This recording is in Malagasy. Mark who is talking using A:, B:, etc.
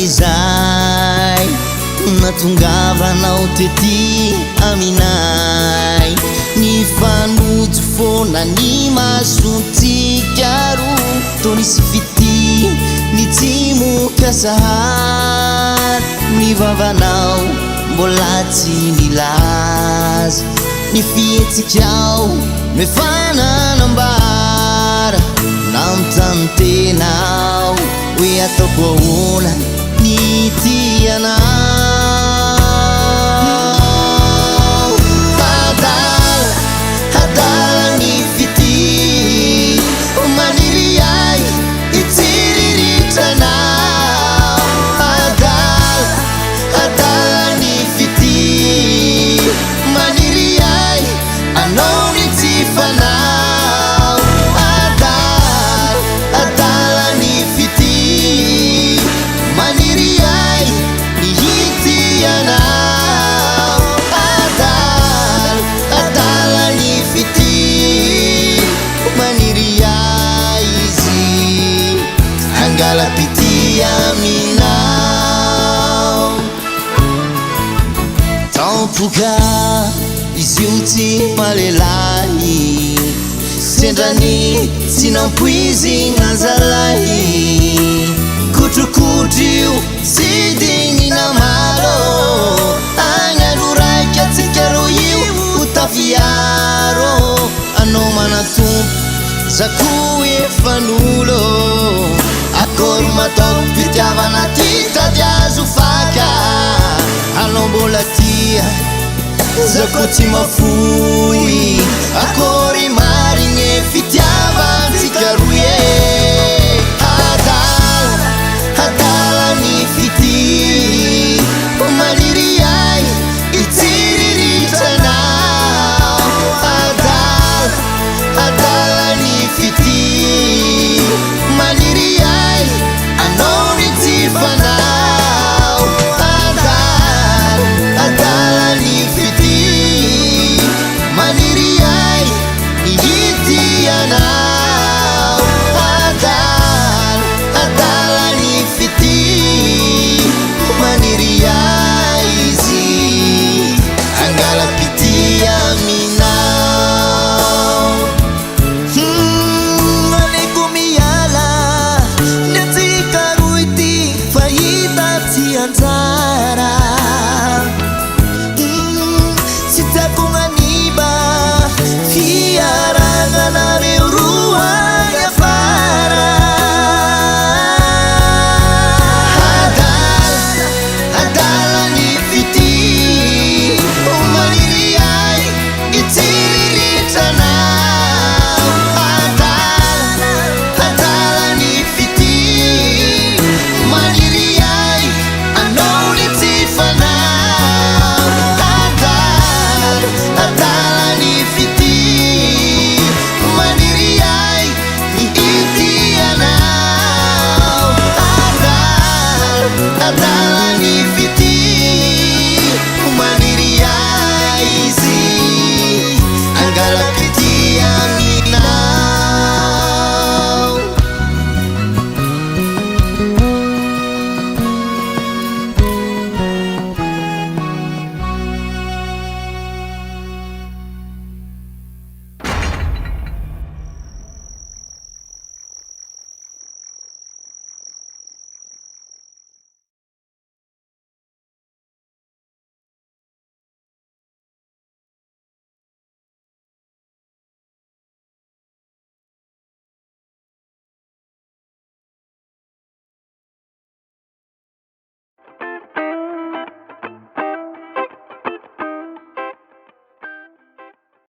A: izay natongavanao tety aminay ny fanojo foana ny masontikaro tonisy fity ny tsimokasahar ny vavanao mbola tsy nilaza ny fihetsikao mefananambara namtantenao hoe ataoko ahoana ny tianao adala ny fity maniry ay itsiriritranao adala ny fity maniry ay anao ny tifanao adala ny fity maniry ay ny hitianao adala ny fity maniry ay izy angalapity aminao tampoka izy io tsy malelahy sendrany tsy nampoizigna zalahy kotrokotry io tsy dignina malo agnano raika atsika ro io hotafiaro anao manatompo zako efanolo akory mataoko fitiavana ty tady azo faka anao mbola tia zako tsy mafoy akory marigny fitiavantsika roe adala ny fity maniry ay itsiriritranao adala ny fity maniry ay anao ny tifanao adala ny fity maniry ay ihitianao adala ny fity maniry ay izy angalapity aminao aleko miala ny atsika roy ty fahita tsy anja